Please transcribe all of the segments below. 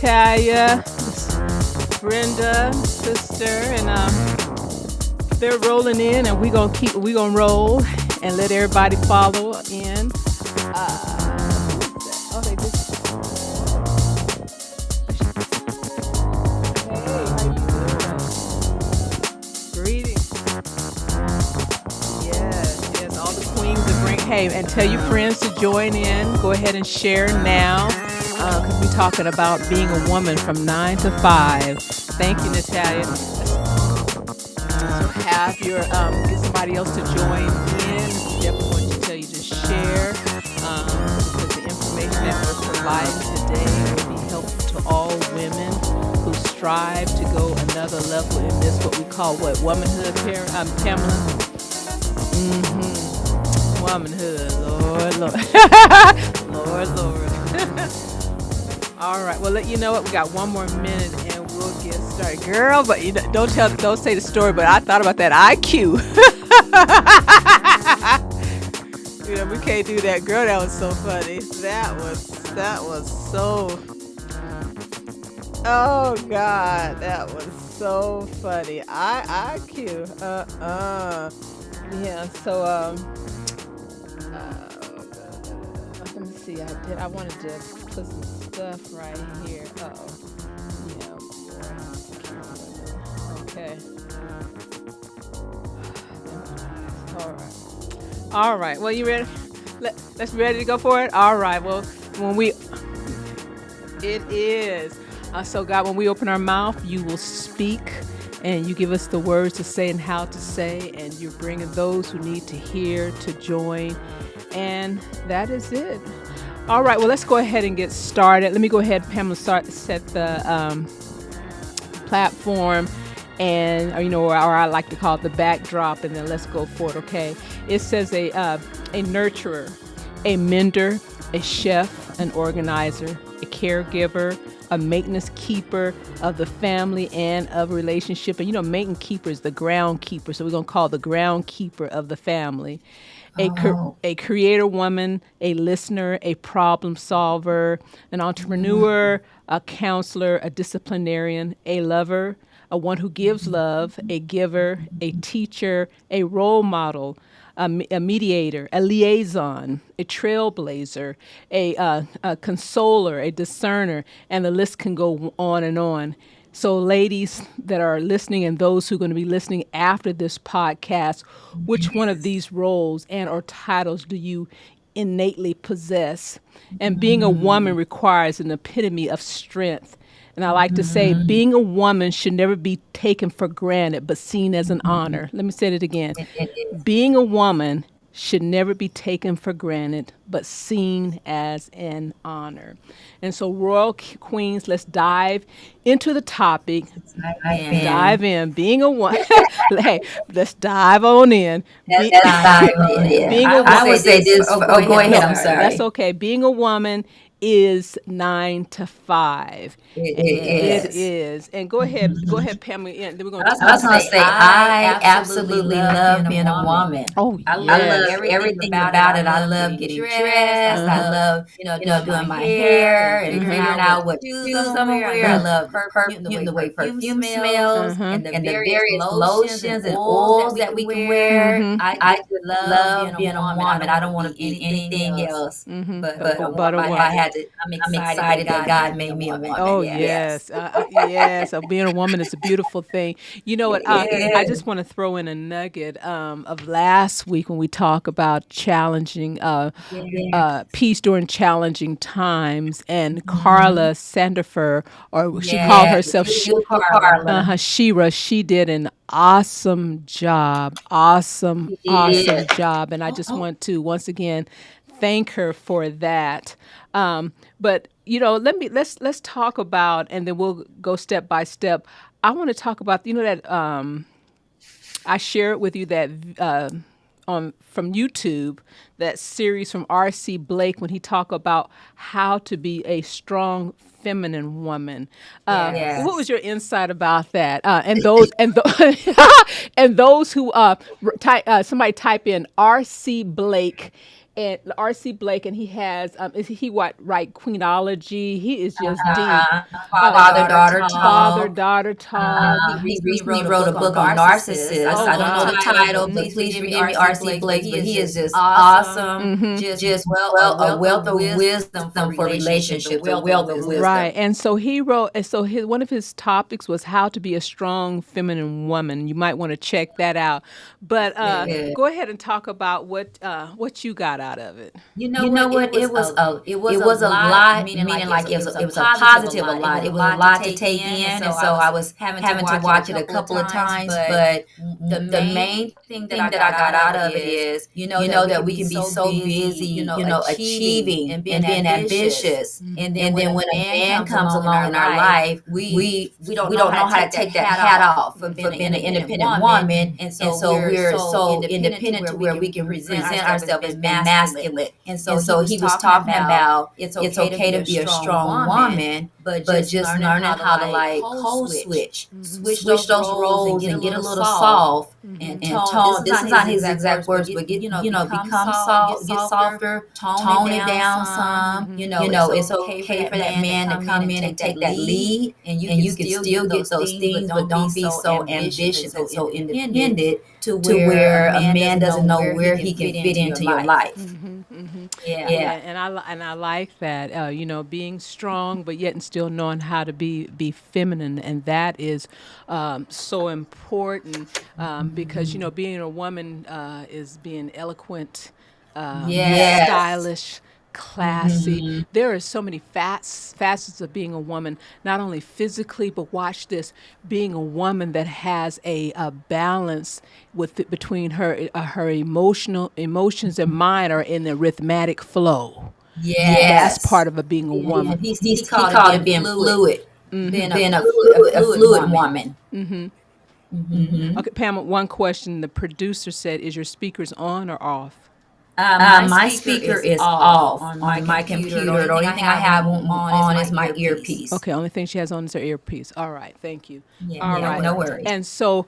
Natalia, Brenda, sister, and they're rolling in, and we gonna roll and let everybody follow in. Who is that? Oh, they just. Hey, how you doing? Greetings. Yes, all the queens to bring. Hey, and tell your friends to join in. Go ahead and share now, because we're talking about being a woman from 9 to 5. Thank you, Natalia. So have your get somebody else to join in. We definitely want to tell you to share, because the information that we're providing today will be helpful to all women who strive to go another level in this what we call womanhood, Pamela. Womanhood, Lord, Lord. All right. Well, you know what? We got one more minute, and we'll get started, girl. But don't say the story. But I thought about that IQ. We can't do that, girl. That was so funny. That was so. Oh God, that was so funny. IQ. Yeah. So let me see. I wanted to put some stuff right here. Yeah. Okay. All right. Well, you ready? Let's be ready to go for it. All right. Well, it is. So God, when we open our mouth, you will speak, and you give us the words to say and how to say, and you're bringing those who need to hear to join, and that is it. All right. Well, let's go ahead and get started. Let me go ahead, Pamela, set the platform, and or I like to call it the backdrop, and then let's go for it. Okay. It says a nurturer, a mender, a chef, an organizer, a caregiver, a maintenance keeper of the family and of relationship. And maintenance keeper is the ground keeper, so we're gonna call the ground keeper of the family. A creator woman, a listener, a problem solver, an entrepreneur, a counselor, a disciplinarian, a lover, a one who gives love, a giver, a teacher, a role model, a mediator, a liaison, a trailblazer, a consoler, a discerner, and the list can go on and on. So ladies that are listening and those who are going to be listening after this podcast, which one of these roles and or titles do you innately possess? And being a woman requires an epitome of strength. And I like to say being a woman should never be taken for granted, but seen as an honor. Let me say it again. Being a woman should never be taken for granted, but seen as an honor. And so, Royal Queens, let's dive into the topic. Dive in. Being a woman. Hey, let's dive on in. I would say this. Go ahead. I'm sorry. That's okay. Being a woman is 9 to 5. It is. And go ahead, Pamela. And then we're going to I was going to say, I absolutely love being a woman. Oh, I love everything about it. I love getting dressed. I love, doing my hair and figuring out what shoes I'm gonna wear. I love the way perfume smells and the various lotions and oils that we can wear. I just love being a woman. I don't want to be anything else. But I'm excited that God made me a woman. Oh, yes. Yes. So being a woman is a beautiful thing. You know what? I just want to throw in a nugget of last week when we talk about challenging peace during challenging times. And Carla Sandifer, or she called herself Shira, she did an awesome job. Awesome job. And I just want to, once again, thank her for that. But let's talk about, and then we'll go step by step. I want to talk about that I shared with you that from YouTube, that series from R.C. Blake when he talked about how to be a strong feminine woman. What was your insight about that? And those who somebody type in R.C. Blake and R.C. Blake, and he has he what write Queenology. He is just deep. Uh-huh. Father-daughter Father talk. daughter talk. He recently wrote a book on narcissists. Oh I don't know God. the title, but please forgive me, R.C. Blake, but he is just awesome. Just a wealth of wisdom for relationships, a wealth of Right. wisdom. And so he wrote, and so one of his topics was how to be a strong feminine woman. You might want to check that out. But Yeah. go ahead and talk about what you got out of it. You know what? It was a lot, meaning like it was a positive a lot. It was a lot to take in, and so I was having to watch it a couple of times. But the main thing that I got out of it is, that we can be so busy, achieving and being ambitious, and then when a man comes along in our life, we don't know how to take that hat off for being an independent woman, and so we're so independent to where we can present ourselves as being masculine. And so he was talking about it's okay to be a strong woman, but just learning how to like code switch those roles and get a little soft and tone. This is not his exact words, but become soft, get softer, tone it down some. It's okay for that man to come in and take that lead, and you can still get those things, but don't be so ambitious and so independent to where a man doesn't know where he can fit into your life. Yeah, and I like that. Being strong, but yet and still knowing how to be feminine, and that is so important because being a woman is being eloquent, Yes. stylish, classy. There are so many facets of being a woman, not only physically, but watch this, being a woman that has a balance between her emotions and mind are in the rhythmic flow. That's Yes. part of being a woman. He called it being fluid, being a fluid woman. Okay, Pamela, one question the producer said, is your speakers on or off? My speaker is off on my computer. The only thing I have on is my earpiece. Okay, only thing she has on is her earpiece. All right, thank you. Yeah, All right. no worries. And so,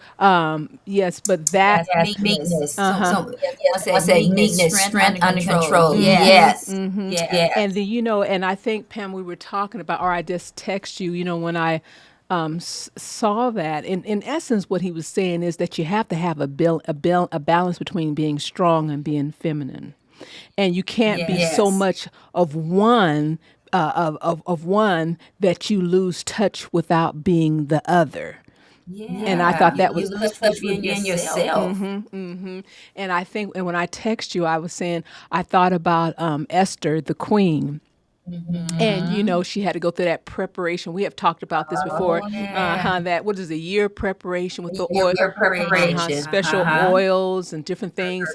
yes, but that Meekness. So I say meekness, strength under control. Yes. Yes. And and I think Pam, we were talking about, or I just text you, when I saw that. In essence, what he was saying is that you have to have a balance between being strong and being feminine, and you can't be so much of one of one that you lose touch without being the other. And I thought that was you lose touch with being yourself. And I think, and when I text you, I was saying I thought about Esther, the queen. And she had to go through that preparation. We have talked about this before. That what is a year preparation with the oil, Preparation, special oils and different things,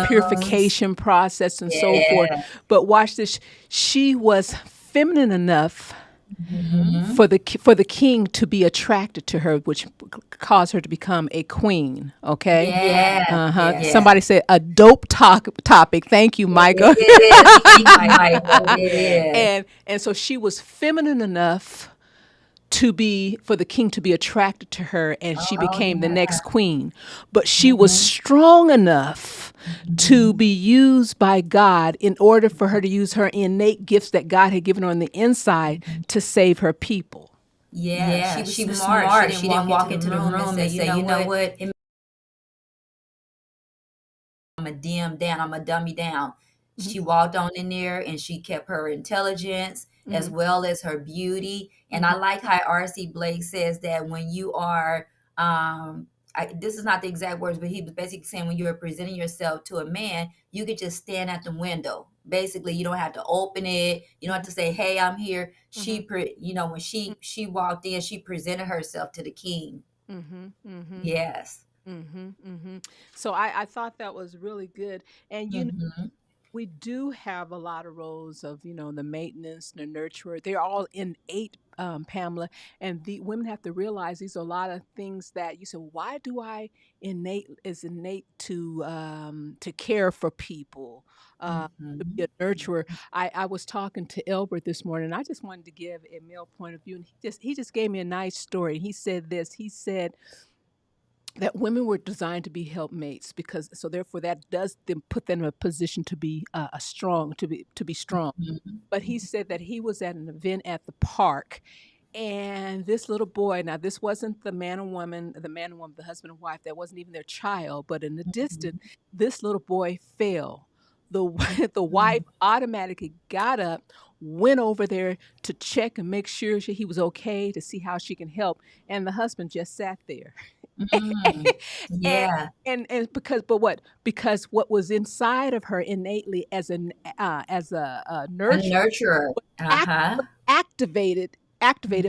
purification process and so forth. But watch this. She was feminine enough for the king to be attracted to her, which caused her to become a queen. Okay. Yeah. Somebody said a dope topic. Thank you, Micah. It is. And so she was feminine enough for the king to be attracted to her, and she became the next queen. But she was strong enough to be used by God in order for her to use her innate gifts that God had given her on the inside to save her people. Yeah, she was smart. She didn't walk into the room and say, you know what? I'm a dim down. I'm a dummy down. She walked on in there and she kept her intelligence as well as her beauty. And I like how R.C. Blake says that when you are, this is not the exact words, but he was basically saying when you're presenting yourself to a man, you could just stand at the window. Basically, you don't have to open it. You don't have to say, "Hey, I'm here." When she walked in, she presented herself to the king. Yes. So I thought that was really good. And we do have a lot of roles of the maintenance, the nurturer. They're all innate, Pamela, and the women have to realize these are a lot of things that you say, why do I innate to care for people, to be a nurturer. I was talking to Elbert this morning, and I just wanted to give a male point of view, and he just gave me a nice story. He said this. He said that women were designed to be helpmates, because so therefore that does them put them in a position to be a strong to be strong. Mhm. But he said that he was at an event at the park, and this little boy, now this wasn't the husband and wife, that wasn't even their child, but in the distance, Mhm. this little boy fell. The wife Mhm. automatically got up, went over there to check and make sure he was okay, to see how she can help, and the husband just sat there. Mm. And Yeah. because what was inside of her innately as a A nurturer nurturer. was act Uh-huh. activated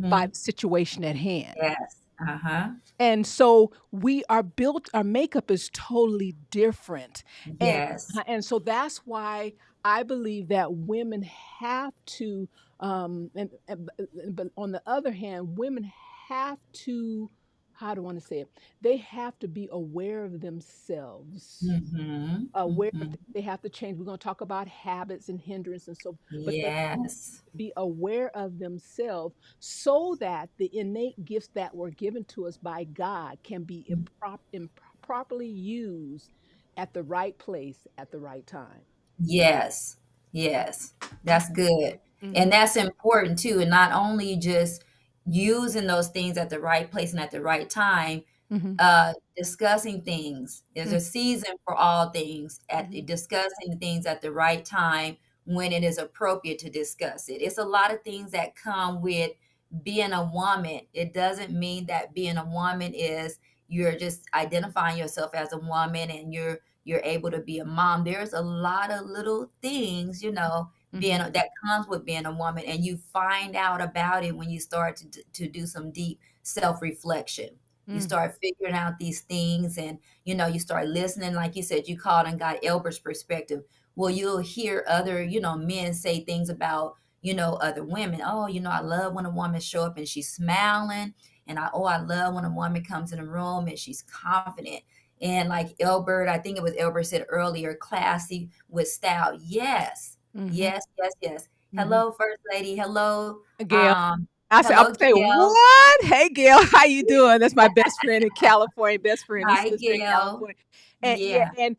by Mhm. the situation at hand. Yes. Uh-huh. And so we are built our makeup is totally different. And Yes. and so that's why I believe that women have to but on the other hand, women have to, how do I want to say it? They have to be aware of themselves, Mhm. aware of Mhm. they have to change. We're going to talk about habits and hindrance and so, but they Yes. be aware of themselves so that the innate gifts that were given to us by God can be properly used at the right place at the right time. Yes. Yes. That's good. And Mhm, that's important too. And not only just using those things at the right place and at the right time, mhm, discussing things. There's mm, a season for all things, at mhm, discussing things at the right time when it is appropriate to discuss it. It's a lot of things that come with being a woman. It doesn't mean that being a woman is you're just identifying yourself as a woman and you're able to be a mom. There's a lot of little things, being mhm, that comes with being a woman, and you find out about it when you start to do some deep self-reflection. You mm, start figuring out these things, and you start listening. Like you said, you called and got Elbert's perspective. Well, you'll hear other men say things about other women. Oh, I love when a woman show up and she's smiling, and I love when a woman comes in a room and she's confident. And like Elbert, I think it was Elbert said earlier, classy with style. Yes, mhm, yes, yes, yes. mhm. Hello, First Lady. Hello, Gail, I hello, would say, Gail. "What? Hey, Gail, how you doing?" That's my best friend in California, best friend and Hi, sister in Gail. California. And yeah, Yeah. in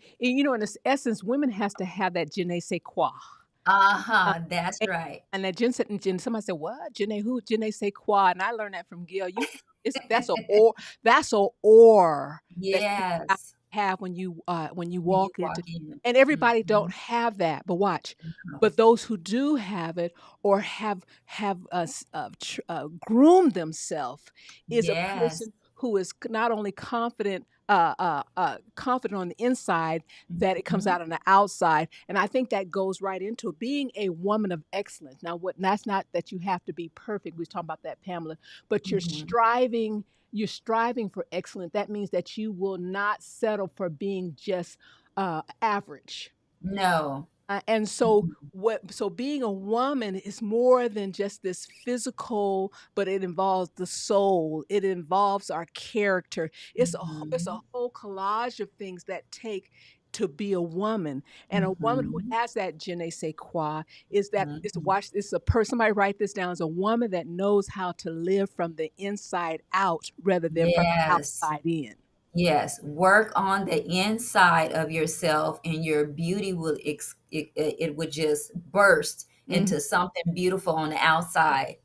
this essence, women has to have that je ne sais quoi. Uh, Uh-huh, that's and right. and Jen somebody said, "What? Janae who? Janae say quad." And I learned that from Gail. That's a or that you have Yes, to have when you when you walk walk into, in. and everybody don't Mhm. have that, but watch. No. But those who do have it or groomed themselves is a Yes. person who is not only confident on the inside, that it comes Mhm, out on the outside. And I think that goes right into it. Being a woman of excellence. Now, that's not that you have to be perfect. We was talking about that, Pamela, but mhm. you're striving for excellence. That means that you will not settle for being just average. No. And so Mhm, being a woman is more than just this physical, but it involves the soul. It involves our character. It's a mhm, whole collage of things that take to be a woman. And a woman who mhm, has that je ne sais quoi mhm. is a person, somebody write this down, is a woman that knows how to live from the inside out rather than from the Yes. outside in. Yes, work on the inside of yourself, and your beauty will it would just burst Mhm. into something beautiful on the outside.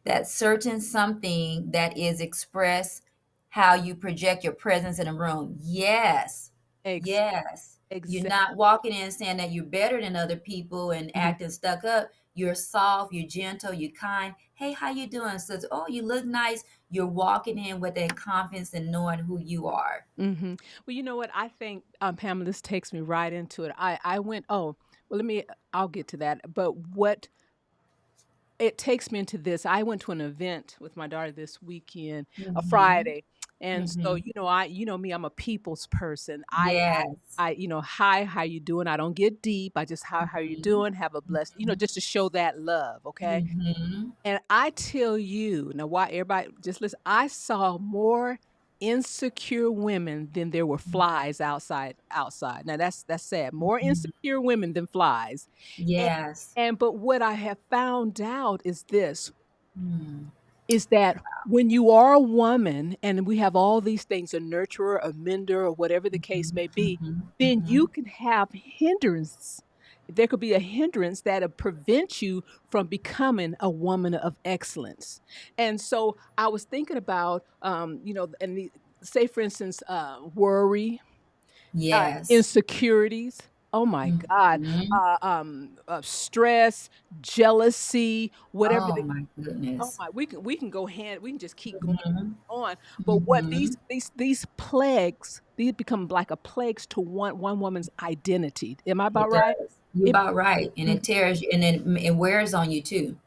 That certain something that is expressed how you project your presence in a room. Yes. Ex- Yes. You're exactly. not walking in saying that you're better than other people and acting stuck up. You're soft, you're gentle, you're kind. Hey, how you doing? Says, oh, you look nice. You're walking in with that confidence and knowing who you are. Well, you know what? I think, Pamela, this takes me right into it. I went, oh, well, I'll get to that. But what it takes me into this, I went to an event with my daughter this weekend, a Mhm. Friday. And so, Mhm. you know me, I'm a people's person. Yes. Hi, how you doing? I don't get deep. I just, how you Mhm. doing? Have a blessed, Mhm. just to show that love. Okay. Mhm. And I tell you, now why everybody just listen, I saw more insecure women than there were flies outside. Now that's sad. More Mhm. insecure women than flies. And Yes. but what I have found out is this Mm. is that when you are a woman and we have all these things, a nurturer, a mender, or whatever the case Mhm, may be, mhm, then you mhm. can have hindrance. There could be a hindrance that'll prevent you from becoming a woman of excellence. And so I was thinking about, and say, for instance, worry, Yes. insecurities. Oh my God, Mhm. stress, jealousy, whatever. Oh my Oh goodness. my, we can go hand we can just keep going Mhm, on. But what mhm. these plagues, these become like a plagues to one woman's identity. Am I It about right? does. You're It about right, and mhm. it tears and it wears on you too.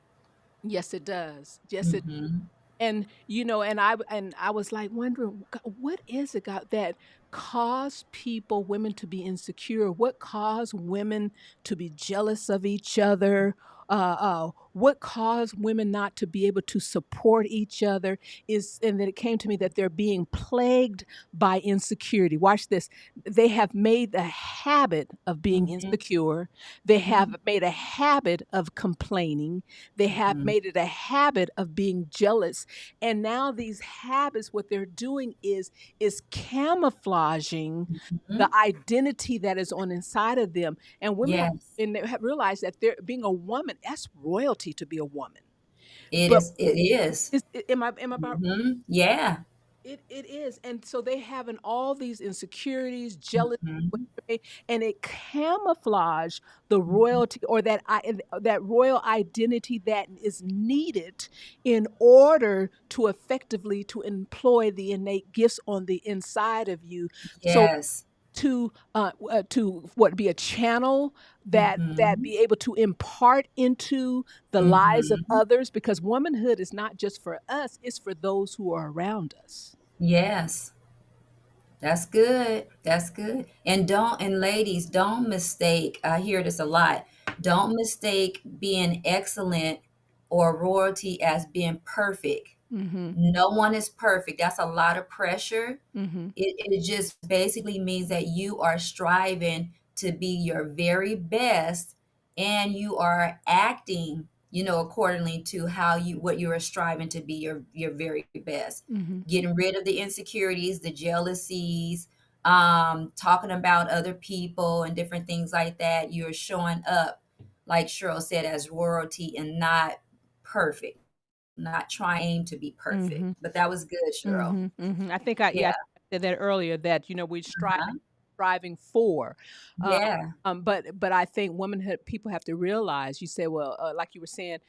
Yes, it does. Yes, it. Mhm, And, and I was, like, wondering, "God, what is it, God, that cause people women to be insecure? What cause women to be jealous of each other? What caused women not to be able to support each other?" And then it came to me that they're being plagued by insecurity. Watch this. They have made a habit of being mhm, insecure. They have mhm, made a habit of complaining. They have mhm, made it a habit of being jealous. And now these habits, what they're doing is camouflaging the mhm. identity that is on inside of them. And women have Yes. and they have realized that they're being a woman, that's royalty to be a woman. It But is it is. am I about Mhm. Yeah. it is, and so they having all these insecurities, jealousy, Mhm, whatever, and it camouflage the mhm. royalty or that royal identity that is needed in order to effectively to employ the innate gifts on the inside of you. So Yes. to what be a channel that Mhm, be able to impart into the lives of mhm. others, because womanhood is not just for us, it's for those who are around us. Yes. That's good. That's good. And ladies, don't mistake, I hear this a lot. Don't mistake being excellent or royalty as being perfect. Mhm. No one is perfect. That's a lot of pressure. Mhm. It just basically means that you are striving to be your very best and you are acting, accordingly to how you what you are striving to be your very best. Mhm. Getting rid of the insecurities, the jealousies, talking about other people and different things like that. You're showing up, like Cheryl said, as royalty and not perfect, not trying to be perfect. Mhm. But that was good, Cheryl. Mhm. Mhm. Yeah. I said that earlier, that, we Uh-huh. striving for. Um, Yeah. but I think womanhood people have to realize, you say, well, like you were saying,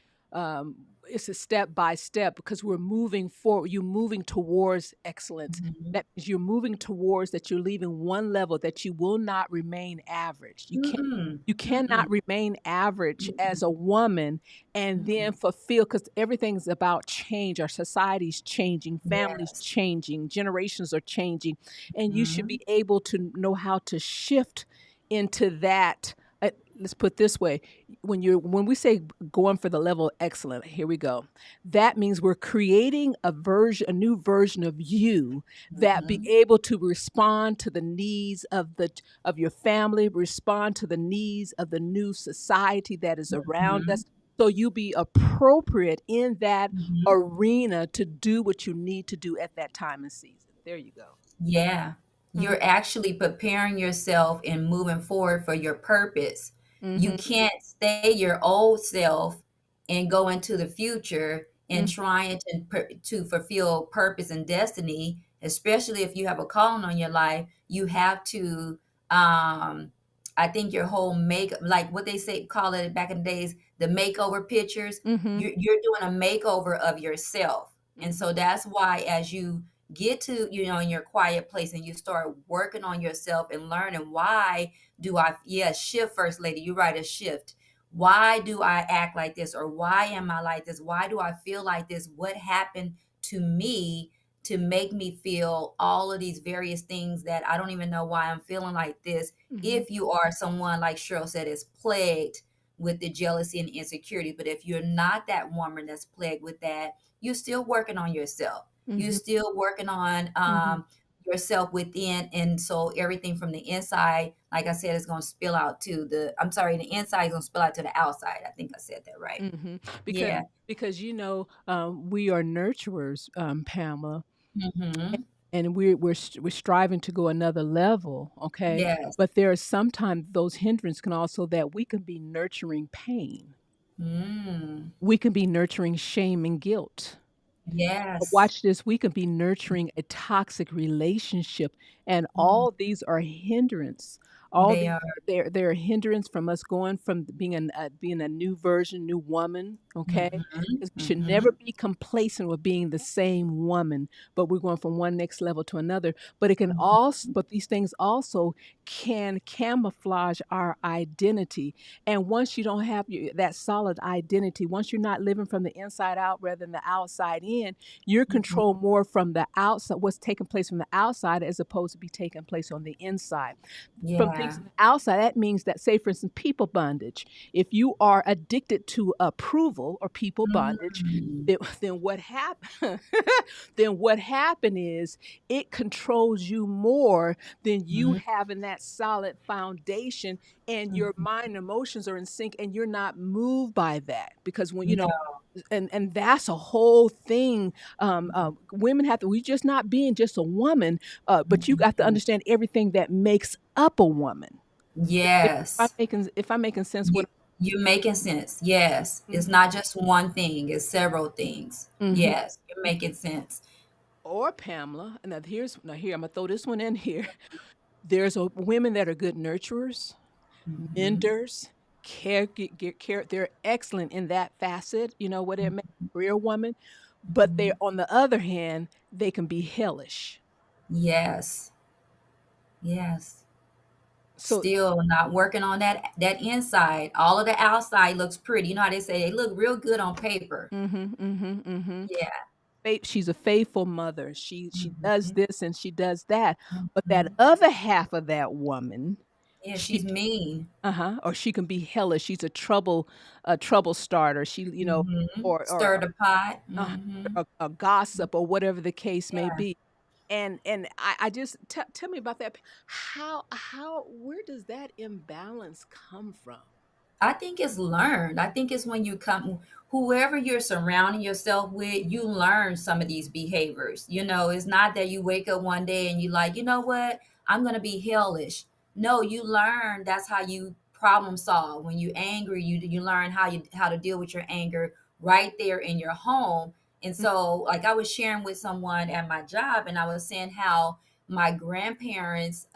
it's a step by step, because we're moving forward. You're moving towards excellence. Mhm. That means you're moving towards that. You're leaving one level that you will not remain average. Mm-mm. You Mm-mm. cannot remain average as a Mm-mm. woman and then Mm-mm. fulfill, because everything's about change. Our society's changing, families Yes. changing, generations are changing, and you should Mhm. be able to know how to shift into that. Let's put this way: when we say going for the level of excellent, here we go. That means we're creating a new version of you that be Mhm. able to respond to the needs of your family, respond to the needs of the new society that is around us. Mhm. So you be appropriate in that Mhm. arena to do what you need to do at that time and season. There you go. Yeah. Mm, You're actually preparing yourself and moving forward for your purpose. You mhm, can't stay your old self and go into the future and mm, trying to fulfill purpose and destiny, especially if you have a calling on your life. You have to, I think your whole like what they say, call it back in the days, the makeover pictures. mhm, You're doing a makeover of yourself. And mhm, so that's why as you get to in your quiet place and you start working on yourself and learning, why do I, yes, shift, first lady, you write a shift. Why do I act like this, or why am I like this? Why do I feel like this? What happened to me to make me feel all of these various things that I don't even know why I'm feeling like this? mhm, If you are someone, like Cheryl said, is plagued with the jealousy and insecurity, but if you're not that woman that's plagued with that, you're still working on yourself. You're mhm, still working on mhm, yourself within, and so everything from the inside, like I said, is gonna spill out to the inside is gonna spill out to the outside. I think I said that right. Mhm. Because Yeah. we are nurturers, Pamela, Mhm. and we're striving to go another level, okay? Yes. But there are sometimes those hindrance can also that we can be nurturing pain. Mm. We can be nurturing shame and guilt. Yes. Watch this, we could be nurturing a toxic relationship, and Mm. all these are hindrance. All They these are. they're a hindrance from us going from being a new version, new woman, okay? Mhm. Because we should never Mhm. be complacent with being the same woman, but we're going from one next level to another. But it can also Mhm. but these things also can camouflage our identity, and once you don't have that solid identity, once you're not living from the inside out rather than the outside in, you're Mhm. controlled more from the outside, what's taking place from the outside as opposed to be taking place on the inside. From things Yeah. on the outside, that means that, say, for instance, people bondage. If you are addicted to approval or people bondage, Mm. then what happened? Then what happened is it controls you more than you Mhm. having that solid foundation, and your Mhm. mind and emotions are in sync, and you're not moved by that because when you know No. and that's a whole thing. Women have to. We just not being just a woman, but you got to Mhm. understand everything that makes up a woman. Yes. If I'm making sense, You what? you're making sense. Yes. It's Mhm, not just one thing, it's several things. mhm. Yes, you're making sense. Or Pamela. Now here I'm gonna throw this one in here. There's women that are good nurturers, Mhm. menders, care. They're excellent in that facet. You know what it meant, career woman. But they, Mhm. on the other hand, they can be hellish. Yes. Yes. So Still not working on that inside. All of the outside looks pretty. You know how they say they look real good on paper. mhm, mhm, mhm. Yeah. She's a faithful mother. She does Mhm. this and she does that. But that Mhm. other half of that woman, Yeah, she she's mean. uh-huh, or she can be hellish. She's a trouble starter. She, Mhm. or Stir the pot. uh, Mhm. a gossip or whatever the case may Yeah. be. And I just tell me about that. How where does that imbalance come from? I think it's learned. I think it's when you come, whoever you're surrounding yourself with, you learn some of these behaviors. It's not that you wake up one day and you like, you know what, I'm gonna be hellish. No, you learn. That's how you problem solve. When you're angry, you learn how to deal with your anger right there in your home. And Mm, so, like I was sharing with someone at my job, and I was saying how my grandparents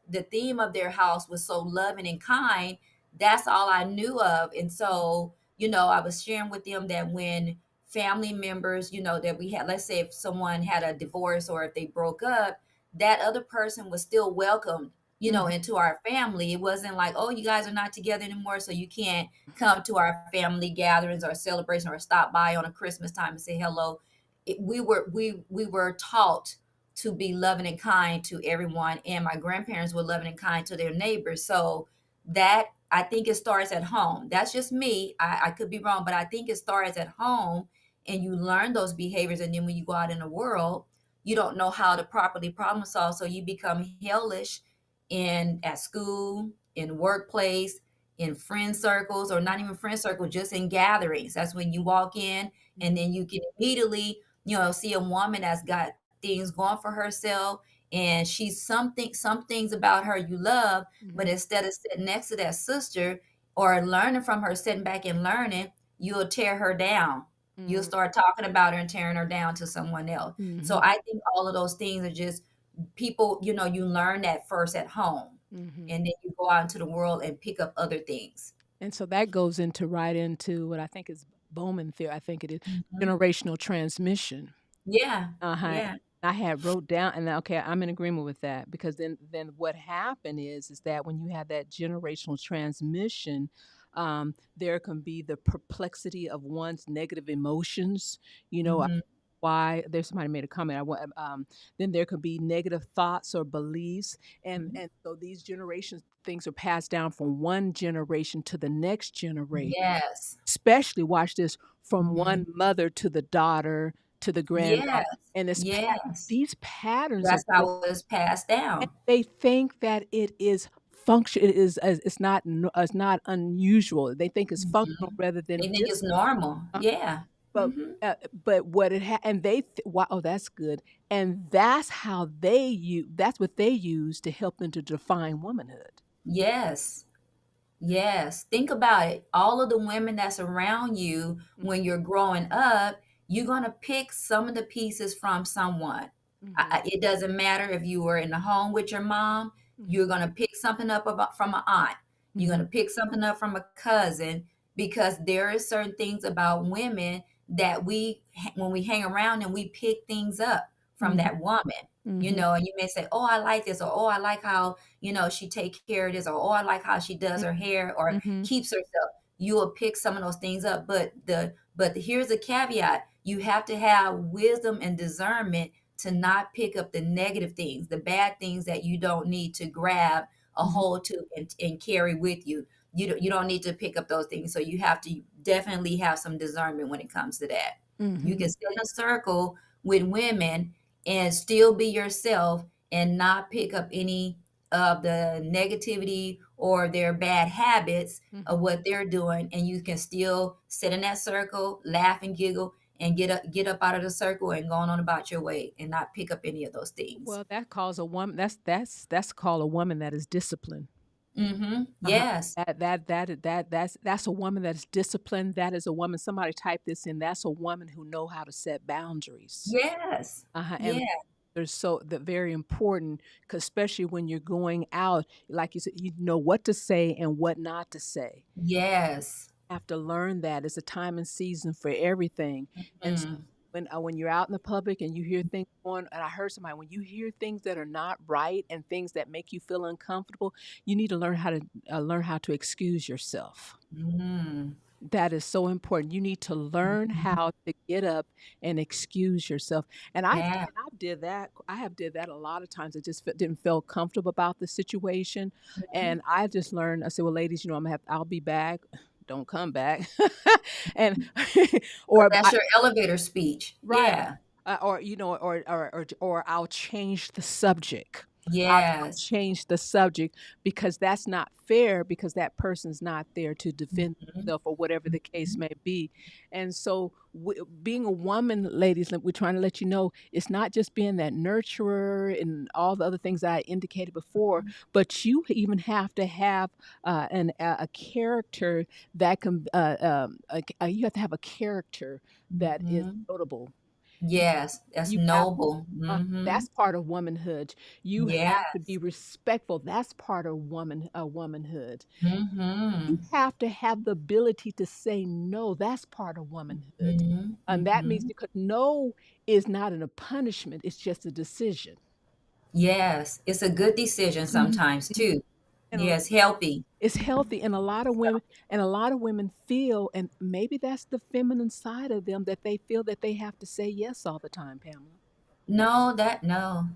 the theme of their house was so loving and kind. That's all I knew of. And so, I was sharing with them that when family members, that we had, let's say if someone had a divorce or if they broke up, that other person was still welcomed, mhm, into our family. It wasn't like, oh, you guys are not together anymore, so you can't come to our family gatherings or celebration or stop by on a Christmas time and say hello. We were taught to be loving and kind to everyone, and my grandparents were loving and kind to their neighbors. So that, I think, it starts at home. That's just me. I could be wrong, but I think it starts at home, and you learn those behaviors, and then when you go out in the world, you don't know how to properly problem solve, so you become hellish in at school, in workplace, in friend circles, or not even friend circles, just in gatherings. That's when you walk in, and then you can immediately, see a woman that's got things going for herself, and she's something, some things about her you love, but mhm, instead of sitting next to that sister or learning from her, sitting back and learning, you'll tear her down. You'll mhm, start talking about her and tearing her down to someone else. So mhm, I think all of those things are just people, you learn that first at home, mhm. and then you go out into the world and pick up other things. And so that goes into right into what I think is Bowman theory. I think it is Mhm. generational transmission. Yeah. Uh-huh. Yeah. I had wrote down, and okay, I'm in agreement with that because then what happened is that when you have that generational transmission, there can be the perplexity of one's negative emotions. You know, Mhm. why there's somebody made a comment. Then there could be negative thoughts or beliefs, and so these generations things are passed down from one generation to the next generation. Yes. Especially, watch this, from Mhm. one mother to the daughter to the granddaughter, Yes. and Yes. these patterns of That's how it was passed and down. they think that it is it's not unusual. They think it's functional Mhm. rather They than think it's normal. uh, Yeah. but, Mhm. what it and they wow, oh, that's good, and that's what they use to help them to define womanhood. Yes. Yes, think about it. All of the women that's around you Mm, when you're growing up, you're gonna pick some of the pieces from someone. mhm, It doesn't matter if you were in the home with your mom, mhm, you're gonna pick something up about from an aunt. You're mhm, gonna pick something up from a cousin because there is certain things about women that when we hang around and we pick things up from mhm, that woman. mhm, And you may say, "Oh, I like this," or "Oh, I like how she take care of this, or oh, I like how she does her hair or mhm, keeps herself. You will pick some of those things up. Here's a caveat. You have to have wisdom and discernment to not pick up the negative things, the bad things that you don't need to grab a mhm, hold to and carry with you. You don't need to pick up those things. So you have to definitely have some discernment when it comes to that. You mhm. can sit in a circle with women and still be yourself and not pick up any of the negativity or their bad habits of Mhm. what they're doing, and you can still sit in that circle, laugh and giggle, and get up out of the circle and go on about your way and not pick up any of those things. Well, that calls a woman that's called a woman that is disciplined. Uh-huh. Yes. That's a woman that's disciplined. That is a woman somebody typed this in, that's a woman who know how to set boundaries. Yes. Uh-huh, and Yeah. they're very important, 'cause especially when you're going out, like you said, you know what to say and what not to say. Yes. Have to learn that it's a time and season for everything, and s Mm. when you're out in the public and you hear things going and I heard somebody, when you hear things that are not right and things that make you feel uncomfortable, you need to learn how to excuse yourself. Mm. That is so important. You need to learn Mhm. how to get up and excuse yourself, and Yeah. I did that. I have did that a lot of times. I just didn't feel comfortable about the situation, Mhm. and I just learned. I said, "Well, ladies, I'll be back. Don't come back." And So or that's your elevator speech. right. Yeah. Or, or I'll change the subject. I'll Yes. change the subject because that's not fair because that person's not there to defend Mhm. themselves or whatever the case Mhm. may be. And so, being a woman, ladies, we're trying to let you know it's not just being that nurturer and all the other things that I indicated before, but you even have to have a character that can, you have to have a character that is Mhm. notable. You Yes, that's you have noble. Mhm. that's part of womanhood. You have to be Yes. respectful. That's part of womanhood. You Mhm. have to have the ability to say no. That's part of womanhood. Mhm. And that means Mhm. because no is not a punishment, it's just a decision. Yes, it's a good decision Mhm, sometimes mhm. too. And a Yes, healthy. it's healthy, and a lot of women feel and maybe that's the feminine side of them that they feel that they have to say yes all the time, Pamela. No.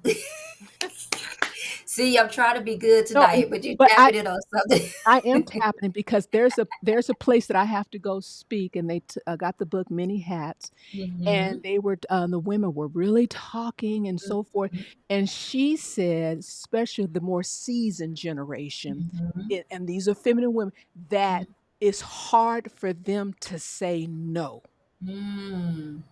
See, I'm trying to be good No, tonight, but you but tapping it on something. I am tapping because there's a place that I have to go speak, and got the book Many Hats, and Mhm. the women were really talking and so forth, Mhm. and she said, especially the more seasoned generation, Mhm. and these are feminine women, that it's hard for them to say no. Mm.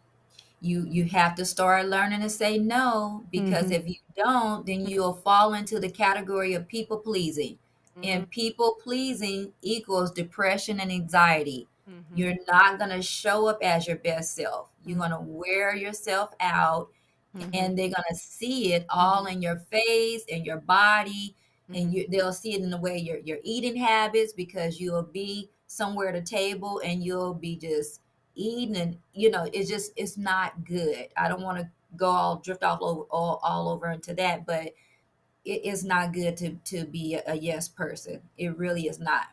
You have to start learning to say no, because Mhm, if you don't, then you'll fall into the category of people pleasing. mhm, And people pleasing equals depression and anxiety. mhm, You're not going to show up as your best self. You're mhm, going to wear yourself out, mhm, and they're gonna see it all mhm, in your face and your body, and mhm. they'll see it in the way your eating habits, because you'll be somewhere at a table and you'll be just eating, and it's not good. I don't want to go all drift off all over into that, but it is not good to be a yes person. It really is not.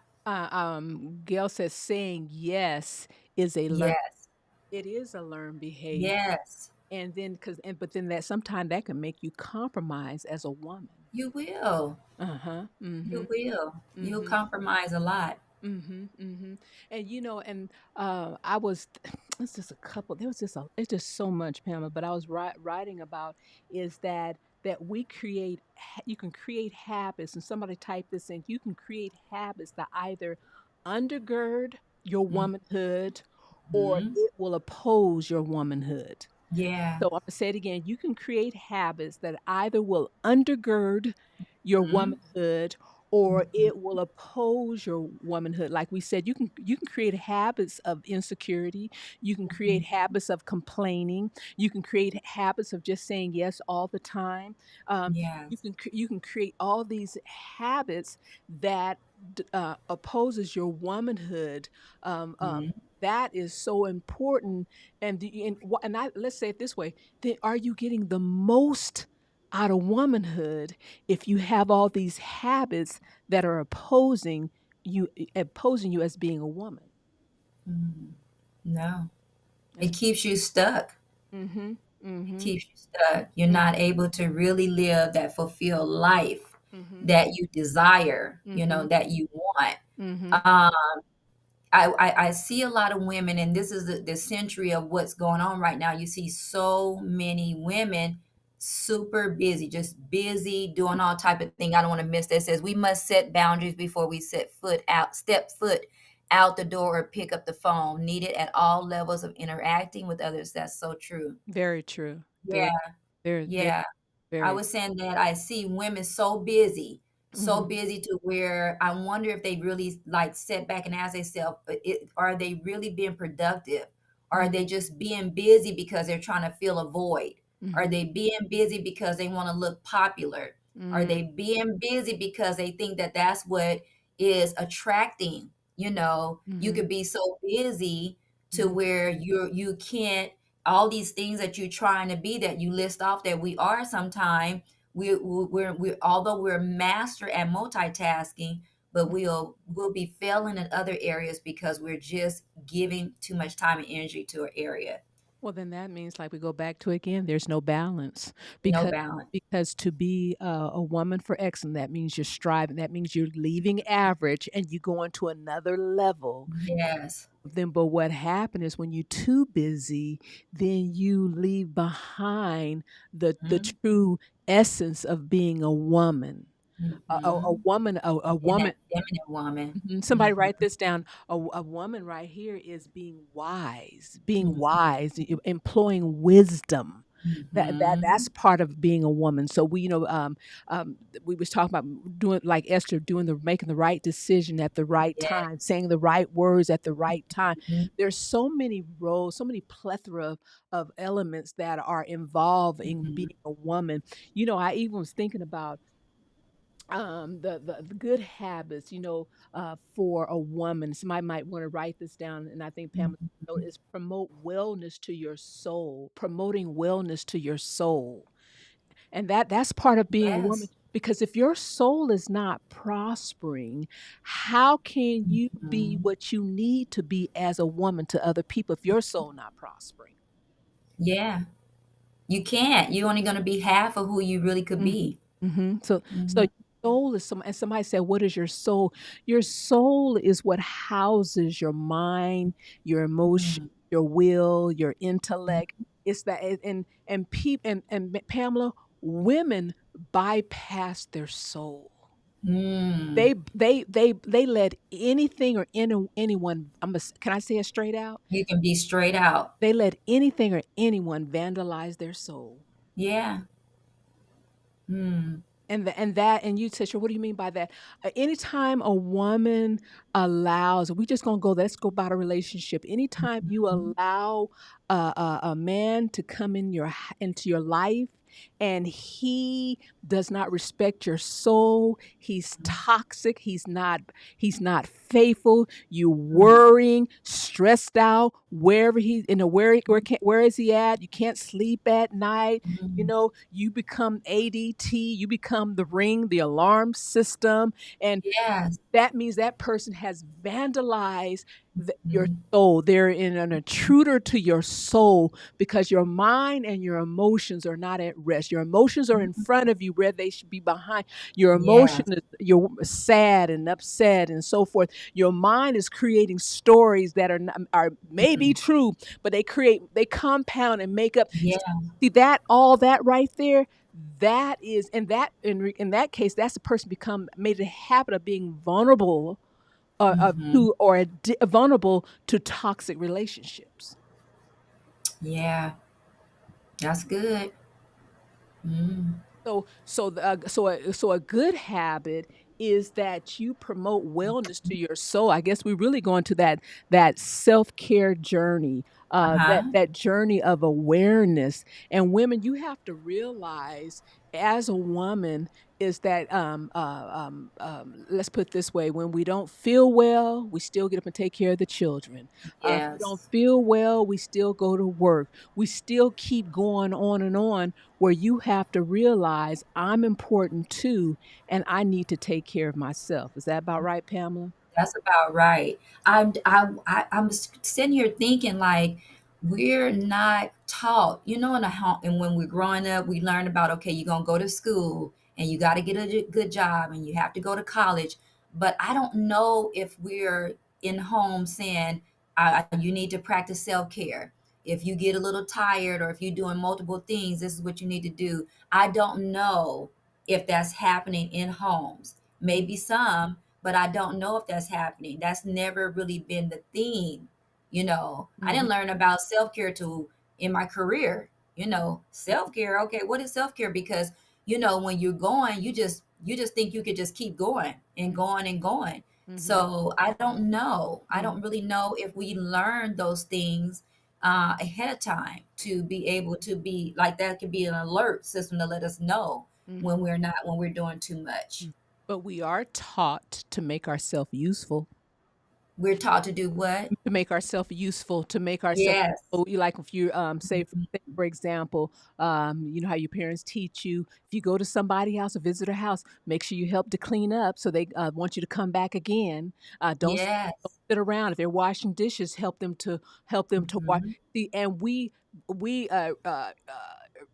Gail says saying yes is a learn. Yes. It is a learned behavior. Yes. And then, but then that sometimes that can make you compromise as a woman. You will. Uh-huh. You Mhm. will. You'll Mhm. compromise a lot. Mhm, mhm. And, I was it's just a couple there was just a it's just so much, Pamela, but I was writing about is that we you can create habits, and somebody typed this in, you can create habits that either undergird your womanhood or Mhm. it will oppose your womanhood. Yeah. So I'm gonna say it again. You can create habits that either will undergird your Mhm. womanhood or Mhm. it will oppose your womanhood. Like we said, you can create habits of insecurity. You can create Mhm. habits of complaining. You can create habits of just saying yes all the time. Um, Yes. you can create all these habits that opposes your womanhood. Um, um, Mhm. that is so important and let's say it this way, then are you getting the most out of womanhood if you have all these habits that are opposing you as being a woman? Mhm. No. It That's keeps you stuck. mhm. It Mhm. keeps you stuck. You're not able to really live that fulfilled life Mhm. that you desire, Mhm. that you want. Mhm. Um, I see a lot of women, and this is the century of what's going on right now. You see so many women super busy, just busy doing all type of thing. I don't want to miss that. It says we must set boundaries before we step foot out the door or pick up the phone. Needed at all levels of interacting with others. That's so true. Very true. Yeah, Very, very, yeah. I very. was saying that I see women so Mhm. busy to where I wonder if they really like sit back and ask themselves, are they really being productive? Are Mhm. they just being busy because they're trying to fill a void? Are Mhm. they being busy because they want to look popular? Are Mhm. they being busy because they think that that's what is attracting? You Mhm. could be so busy to Mhm. where you can't all these things that you're trying to be that you list off that we are sometime we're although we're master at multitasking but we'll be failing in other areas because we're just giving too much time and energy to an area. Well, then that means, like we go back to again, there's no balance No because balance. to be a woman for excellence, that means you're striving. That means you're leaving average and you going to another level. Yes. Then, but what happened is when you're too busy, then you leave behind the Mhm. true essence of being a woman. A Mhm. woman, a And woman. that feminine woman. Mhm. Somebody Mhm. write this down. A woman right here is being Mhm. wise, employing wisdom. That's Mhm. part of being a woman. So we was talking about doing like Esther, making the right decision at the right Yeah. time, saying the right words at the right time. Mhm. There's so many roles, so many plethora of elements that are involved in Mhm. being a woman. I even was thinking about the good habits for a woman. Somebody might want to write this down, and I think Pamela Mhm. is promote wellness to your soul, promoting wellness to your soul. And that's part of being a woman, Yes. because if your soul is not prospering, how can you be Mhm. what you need to be as a woman to other people if your soul not prospering? Yeah. You can't. You're only gonna be half of who you really could Mhm, be. mhm. So Mhm. your soul is and somebody said, "What is your soul?" Your soul is what houses your mind, your emotion, Mm. your will, your Mhm. intellect. It's that and peop and Pamela, women bypass their soul. Mm. They let anything or anyone, can I say it straight out? You can be straight out. They let anything or anyone vandalize their soul. Yeah. Mm. And you said, "Sure, what do you mean by that?" Anytime a woman we just gonna go, let's go about a relationship. Anytime you Mhm. allow a man to come into your life and he does not respect your soul, he's toxic, he's not faithful, you Mhm. worrying, stressed out, wherever he in the where is he at? You can't sleep at night, Mhm. you become ADT, you become the ring, the alarm system, and Yes. that means that person has vandalized. your Mhm. soul. They're in an intruder to your soul because your mind and your emotions are not at rest. Your emotions are in Mhm. front of you where they should be behind. Your emotion Yes. is you're sad and upset and so forth. Your mind is creating stories that are maybe Mm. true, but they compound and make up. Yeah. See that all that right there. That is in that case, that's the person become made a habit of being vulnerable Mhm. to or vulnerable to toxic relationships. Yeah. That's good. Mm. So a good habit is that you promote wellness to your soul. I guess we really go into that self-care journey, Uh-huh. that journey of awareness. And women, you have to realize as a woman is that let's put it this way: when we don't feel well, we still get up and take care of the children. If we don't Yes. feel well, we still go to work. We still keep going on and on where you have to realize I'm important too, and I need to take care of myself. Is that about right, Pamela? That's about right. I'm sitting here thinking like we're not taught, in a home, and when we're growing up, we learn about okay, you're gonna go to school and you got to get a good job and you have to go to college. But I don't know if we're in home saying you need to practice self care. If you get a little tired or if you're doing multiple things, this is what you need to do. I don't know if that's happening in homes. Maybe some, but I don't know if that's happening. That's never really been the theme. I Mm-hmm. didn't learn about self care till in my career. Self care. Okay, what is self care? Because when you're going, you just think you could just keep going and going and going. Mm-hmm. So I don't know. I Mm-hmm. don't really know if we learn those things ahead of time to be able to be like that. Could be an alert system to let us know Mm-hmm. when we're doing too much. But we are taught to make ourselves useful. We're taught to do what? To make ourselves useful, to make ourselves Yes. so you like if you Mhm. say for example, you know how your parents teach you if you go to somebody's house or visit a house, make sure you help to clean up so they want you to come back again. Don't Yes. sit around. If they're washing dishes, help them to wash. Mhm. See, and we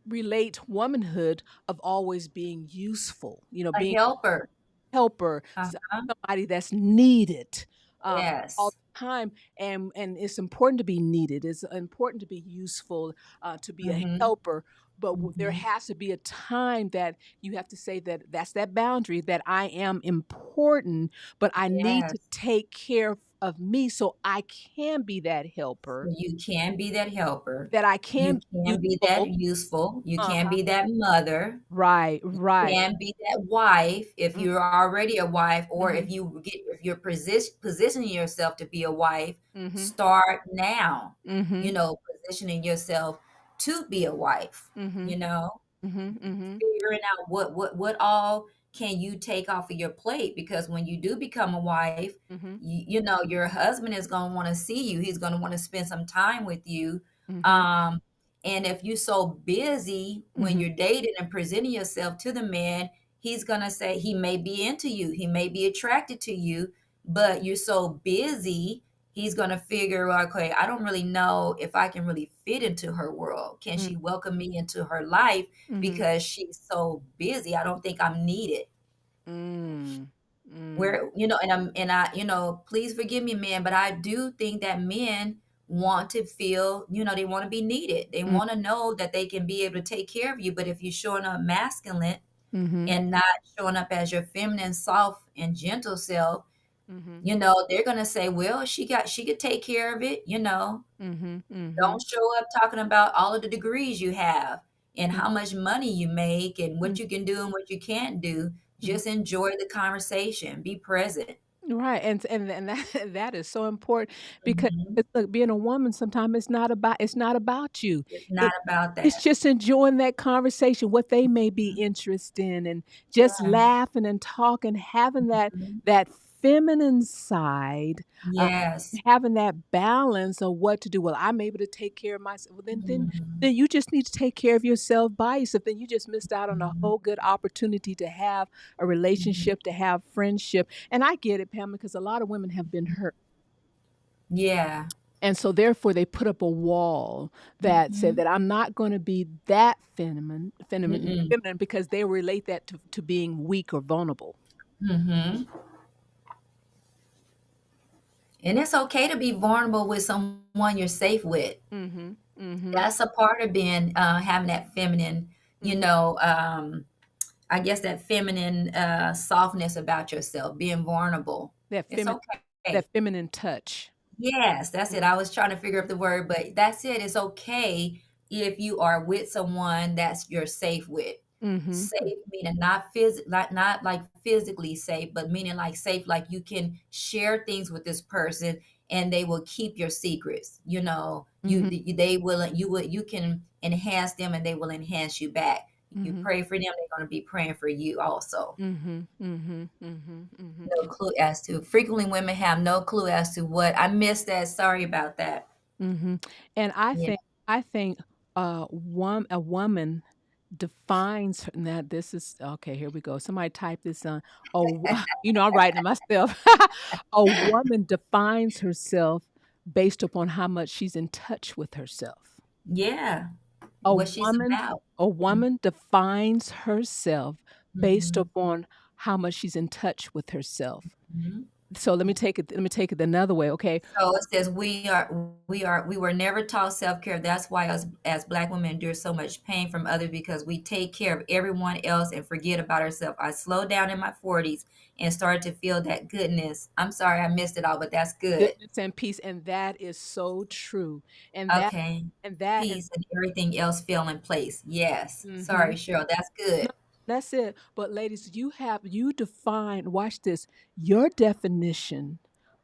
relate womanhood of always being useful. You know, A being helper. helper, Uh-huh. somebody that's needed uh, all Yes. the time, and it's important to be needed. It's important to be useful, to be a Mhm. helper. But there Mhm. has to be a time that you have to say that that's that boundary that I am important, but I need to Yes. take care of me so I can be that helper, So you can be that helper. that I You can be can be that useful. useful. You can Uh-huh. be that mother. Right, right. Can be that wife if Mm-hmm, you're already a wife, or mm-hmm, if you're positioning yourself to be a wife, mm-hmm, start now. mm-hmm, Positioning yourself to be a wife. mm-hmm, You know, mm-hmm, figuring out what all can you take off of your plate, because when you do become a wife, mm-hmm, your husband is going to want to see you. He's going to want to spend some time with you. mm-hmm, um and if you're so busy when mm-hmm. you're dating and presenting yourself to the man, he's going to say he may be into you, he may be attracted to you, but you're so busy. He's going to figure, okay, I don't really know if I can really fit into her world. Can she welcome me into her life? Mm-hmm. Because she's so busy, I don't think I'm needed. Mm, mm, And please forgive me, man, but I do think that men want to feel, they want to be needed. They mm, want to know that they can be able to take care of you. But if you're showing up masculine mhm, and not showing up as your feminine, soft, and gentle self, mhm, they're gonna say, well, she could take care of it. mhm, Don't mhm, show up talking about all of the degrees you have and mm, how much money you make and mm, what you can do and what you can't do. mhm. Just enjoy the conversation. Be present. Right, and that that is so important because Mhm. it's like being a woman sometimes it's not about you. It's not It about it's that. just enjoying that conversation, what they may be Mhm. interested in, and just Yeah. laughing and talking, having Mhm. that feminine side, uh, Yes. having that balance of what to do. Well, I'm able to take care of myself. Well, Mhm. then you just need to take care of yourself by yourself. Then you just missed out on a Mhm. whole good opportunity to have a Mhm. relationship, to have friendship. And I get it, Pamela, because a lot of women have been hurt. Yeah. And so therefore they put up a wall that said Mhm. that I'm not going to be that Mm-mm. feminine because they relate that to being weak or vulnerable. Mhm. And it's okay to be vulnerable with someone you're safe with. Mhm. Mhm. That's a part of being having that feminine, you Mhm. know, I guess that feminine softness about yourself, being vulnerable. That It's feminine okay. that feminine touch. Yes, that's it. I was trying to figure out the word, but that's it. It's okay if you are with someone that's you're safe with. Mhm. Safe meaning not like physically safe, but meaning like safe, like you can share things with this person and they will keep your secrets. You know, Mhm. they will you can enhance them and they will enhance you back. You Mhm. pray for them, they're going to be praying for you also. Mhm. Mhm. Mhm. Mhm. No clue as to frequently women have no clue as to what I missed that. Sorry about that. Mhm. And I Yeah. think a woman defines her now this is okay, here we go. Somebody type this on. I'm writing it myself. A woman defines herself based upon how much she's in touch with herself. Yeah. A What she's woman about. a woman defines herself based Mhm. upon how much she's in touch with herself. Mhm. So let me take it another way, okay? So it says we were never taught self-care. That's why us as Black women endure so much pain from others because we take care of everyone else and forget about ourselves. I slowed down in my 40s and started to feel that goodness. I'm sorry I missed it all, but that's good. Goodness and peace, and that is so true. And that Okay. and that and Peace and everything else fell in place. Yes. Sorry, mhm. Cheryl. That's No, good. that's it. But ladies, you define, watch this, your definition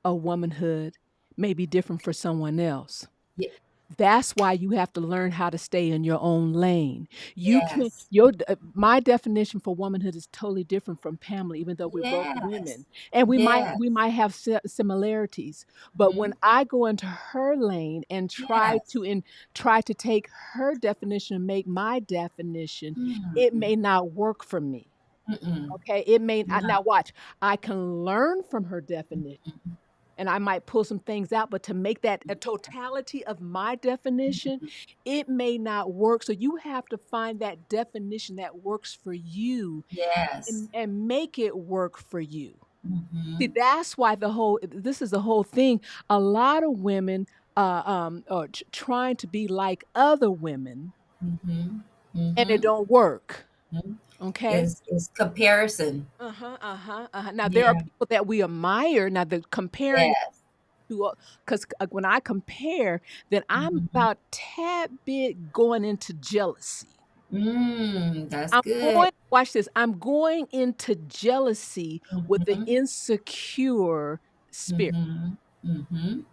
of womanhood may be different for someone else. Ye- That's why you have to learn how to stay in your own lane. You can Yes. my definition for womanhood is totally different from Pamela, even though we're both Yes. women, and we Yes. might have similarities. But when Mhm. I go into her lane and Yes. try to take her definition and make my definition, it Mm. may not work for me. Mm-mm. Okay, it may No. now watch. I can learn from her definition Mhm. and I might pull some things out, but to make that a totality of my definition, Mhm. it may not work. So you have to find that definition that works for you Yes. and make it work for you. See, Mhm. that's why this is the whole thing. A lot of women are trying to be like other women Mhm. and it Mhm. don't work. Mhm. Okay. Is comparison. Uh-huh, uh-huh, uh-huh. Now there are Yeah. people that we admire. Now the comparing Yes. to, 'cause, when I compare, then I'm Mhm. about tad bit going into jealousy. That's I'm good. going watch this, I'm going into jealousy with the Mhm. insecure spirit. Mhm. Mhm.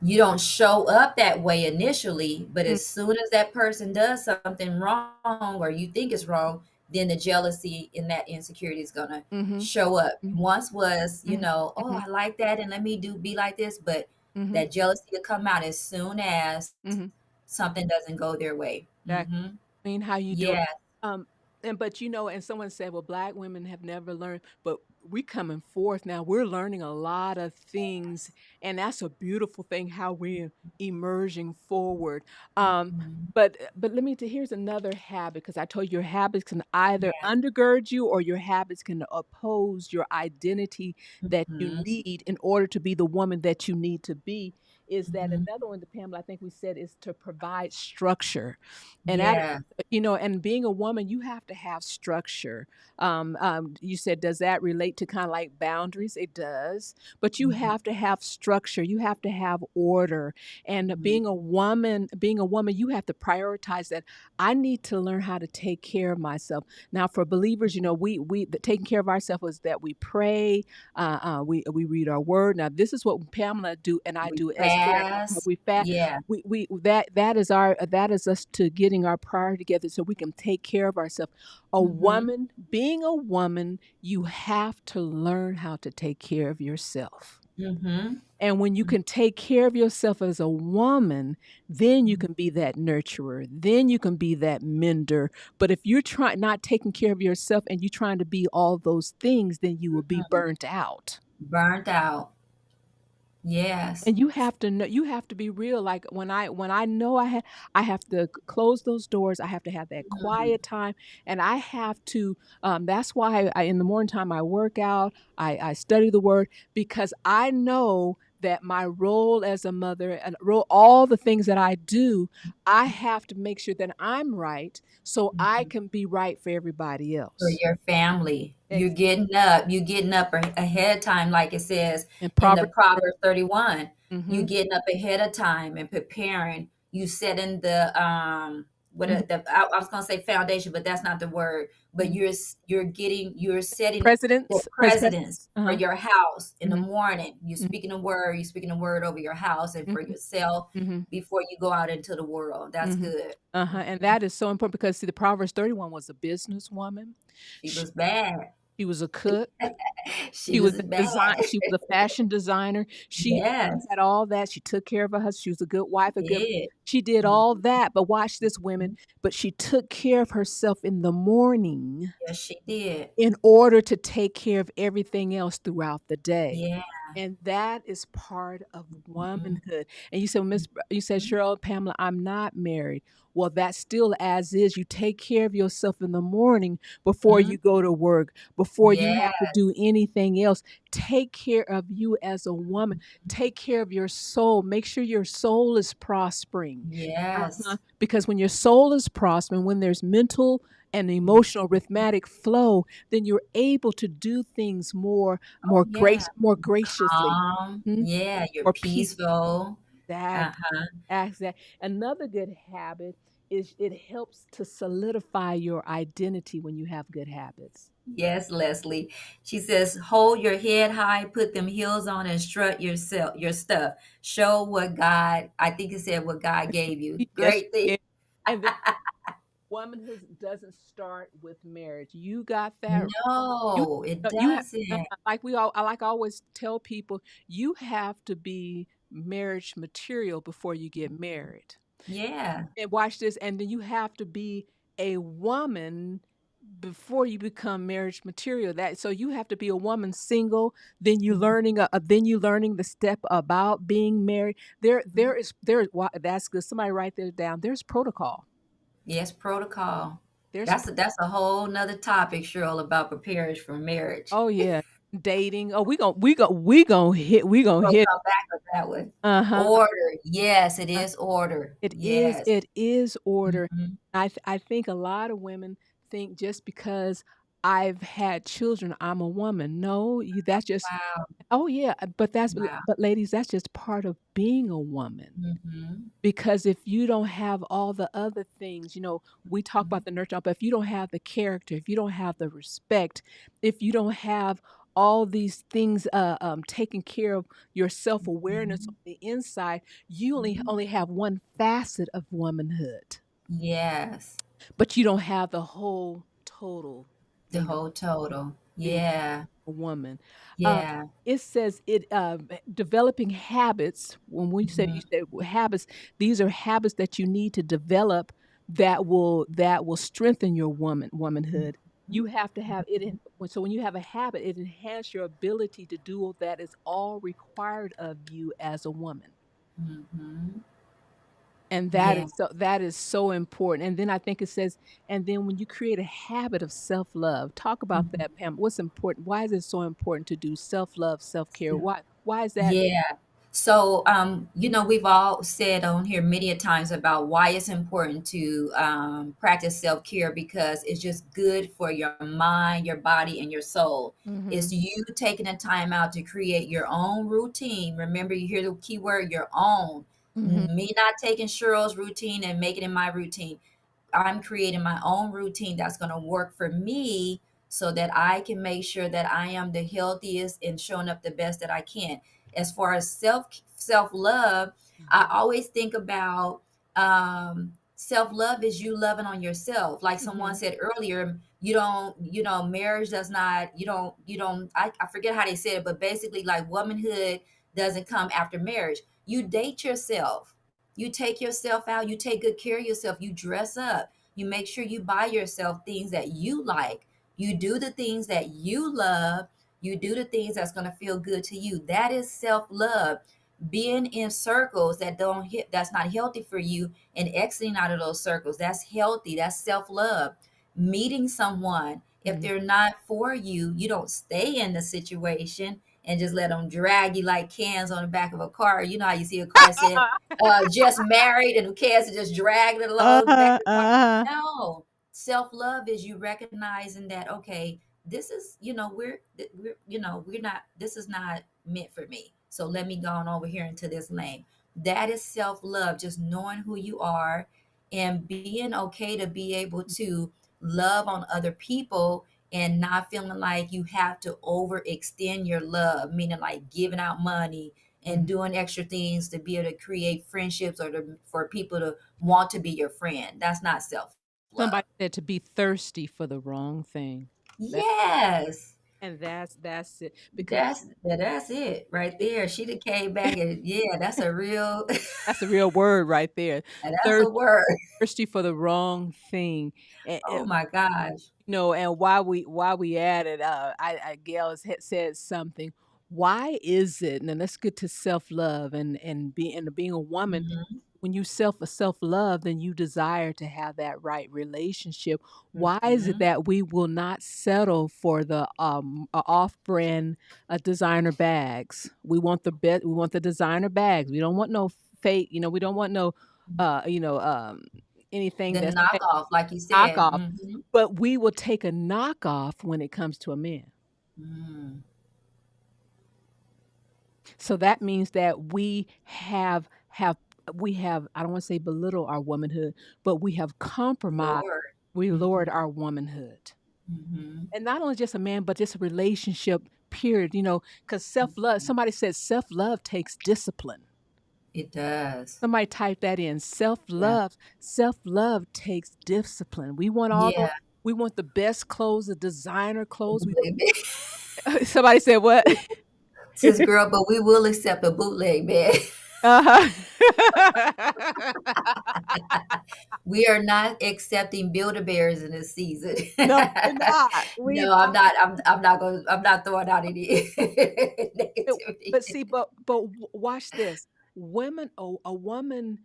You don't show up that way initially, but Mm, as soon as that person does something wrong or you think it's wrong, then the jealousy and that insecurity is gonna mhm, show up. mhm, Once was, mhm, oh, mhm, I like that and let me do be like this, but mhm, that jealousy will come out as soon as mhm. something doesn't go their way. That Mhm. mean how you do it. Yeah. Um, but and someone said, well, black women have never learned, but we coming forth now. We're learning a lot of things, and that's a beautiful thing how we're emerging forward. Mhm. But here's another habit because I told you your habits can either Yeah. undergird you or your habits can oppose your identity that you Mhm. need in order to be the woman that you need to be. Is that Mhm. another one, the Pamela, I think we said, is to provide structure. And that Yeah. and being a woman, you have to have structure. You said, does that relate to kind of like boundaries? It does. But you Mhm. have to have structure. You have to have order. And Mhm. being a woman, you have to prioritize that. I need to learn how to take care of myself. Now, for believers, taking care of ourselves is that we pray, we read our word. Now, this is what Pamela do, and I We do as well. fast. We fast Yeah. we that is us to getting our priority together so we can take care of ourselves. Mhm. Being a woman, you have to learn how to take care of yourself. Mhm. And when you can take care of yourself as a woman, then you can be that nurturer. Then you can be that mender. But if you're trying not taking care of yourself and you're trying to be all those things, then you will be Mhm. burnt out. Burnt out. Yes. And you have to know, you have to be real. Like when I know I have to close those doors. I have to have that Mhm. quiet time, and I have to. That's why in the morning time I work out. I study the word because I know that my role as a mother and role, all the things that I do, I have to make sure that I'm right so I Mhm. can be right for everybody For else. your family. Ex- You're getting up ahead of time, like it says and in the Proverbs. Proverbs 31. You Mm-hmm. getting up ahead of time and preparing. You setting the Mm-hmm. I was gonna say foundation, but that's not the word. But Mm-hmm. you're setting the Presidents. precedence Presidents. for Uh-huh. your house in the Mm-hmm. morning. You're speaking a word over your house and for Mm-hmm. yourself Mm-hmm. before you go out into the world. That's Mhm. good. Uh-huh, and Mhm. that is so important because, see, the Proverbs 31 was a businesswoman. She She was bad. she was a cook. She was bad. She was a fashion designer. She Yes, had all that. She took care of her husband. She was a good wife, a good did. she did Mhm. all that, but watch this, women, but she took care of herself in the morning Yes, she did. in order to take care of everything else throughout the day. Yeah. And that is part of Mhm, womanhood. And you said, Miss, you said, mhm, Cheryl, Pamela, I'm not married. Well, that's still as is. You take care of yourself in the morning before mhm. you go to work, before you Yeah. have to do anything else. Take care of you as a woman. Take care of your soul. Make sure your soul is prospering. Yes. Because when your soul is prospering, when there's mental and Mhm. emotional rhythmic flow, then you're able to do things Oh, yeah. more graciously. Calm. Mhm. Yeah, you're Or peace. peaceful. That Uh-huh. acts that. Another good habit is it helps to solidify your identity when you have good habits. Yes, Leslie. She says, hold your head high, put them heels on, and strut your stuff. Show what God, I think it said what God gave you. Yes, Great thing. you did. And then womanhood doesn't start with marriage. You got that. You No, it you have doesn't. like we all I like I always tell people, you have to be marriage material before you get married. Yeah. And watch this, and then you have to be a woman before you become marriage material. That so you have to be a woman single, then you learning the step about being married. That's good. Somebody write that down. There's protocol. Yes, protocol. There's That's a whole nother topic, Cheryl, about preparing for marriage. Oh yeah, dating. Oh, we gonna We'll hit. come back with that one. Uh-huh. Order. Yes, it is order. Yes. It is order. Mhm. I think a lot of women think just because I've had children, I'm a woman. No, that's just Wow. oh yeah, Wow. but ladies, that's just part of being a woman. Mhm. Because if you don't have all the other things, we talk Mhm. about the nurture, but if you don't have the character, if you don't have the respect, if you don't have all these things taking care of your self-awareness on Mhm. the inside, you Mhm. only have one facet of womanhood, Yes. but you don't have the whole total The thing of whole total. being Yeah. a woman. Uh, Yeah. it says developing habits. When we say you Mhm. said habits, these are habits that you need to develop that will strengthen your womanhood. You have to have it in. So when you have a habit, it enhances your ability to do all that is all required of you as a woman. Mhm. And Yeah. that is so important. And then I think it says, and then when you create a habit of self-love, talk about Mhm. that, Pam. What's important? Why is it so important to do self-love, self-care? Why is that? Yeah. So, we've all said on here many a times about why it's important to practice self care because it's just good for your mind, your body, and your soul. Mm-hmm. It's you taking the time out to create your own routine. Remember, you hear the key word, your own. Mm-hmm. Me not taking Cheryl's routine and making it my routine. I'm creating my own routine that's going to work for me so that I can make sure that I am the healthiest and showing up the best that I can. As far as self love, I always think about self love is you loving on yourself. Like someone Mm-hmm. said earlier, marriage does not, I forget how they said it, but basically, like womanhood doesn't come after marriage. You date yourself, you take yourself out, you take good care of yourself, you dress up, you make sure you buy yourself things that you like, you do the things that you love, You do the things that's going to feel good to you. That is self-love. Being in circles that don't hit, that's not healthy for you, and exiting out of those circles, that's healthy. That's self-love. Meeting someone, if Mhm. they're not for you, you don't stay in the situation and just let them drag you like cans on the back of a car. You know how you see a car that said just married, and the cans are just dragging it along the back Uh-huh, of the car. uh-huh. No, self-love is you recognizing that, okay, this is, we're not, this is not meant for me, so let me go on over here into this lane. That is self-love, just knowing who you are and being okay to be able to love on other people, and not feeling like you have to overextend your love, meaning like giving out money and Mhm. doing extra things to be able to create friendships, or for people to want to be your friend. That's not self love. Somebody said to be thirsty for the wrong thing. That Yes. and that's it because That's it right there. She done came back, and yeah, that's a real that's a real word right there. that's a Thirst word. thirsty for the wrong thing. Oh my gosh. And while we at it, Gail has said something. Why is it? And let's get to self love and being a woman. Mhm, When you self love, then you desire to have that right relationship. Why is it mhm, that we will not settle for the off brand designer bags? We want the best. We want the designer bags. We don't want no fake. We don't want no mhm. uh you know anything The that's knockoff, like you said. knockoff, Mhm. but we will take a knockoff when it comes to a man. Mm. So that means that we have I don't want to say belittle our womanhood, but we have compromised, Lord. we lowered Mhm, our womanhood. mhm, And not only just a man, but just a relationship period, because self-love, mhm. somebody said self-love takes discipline. It does. Somebody type that in. Yeah. Self-love takes discipline. Yeah. We want the best clothes, the designer A clothes. bootleg bag. Somebody said what? Says, "Girl, but we will accept a bootleg bag." Uh-huh. We are not accepting Build-A-Bears in this season. No, we're not. We're No, I'm not. not. I'm not throwing out any But negativity. but see, but watch this. A woman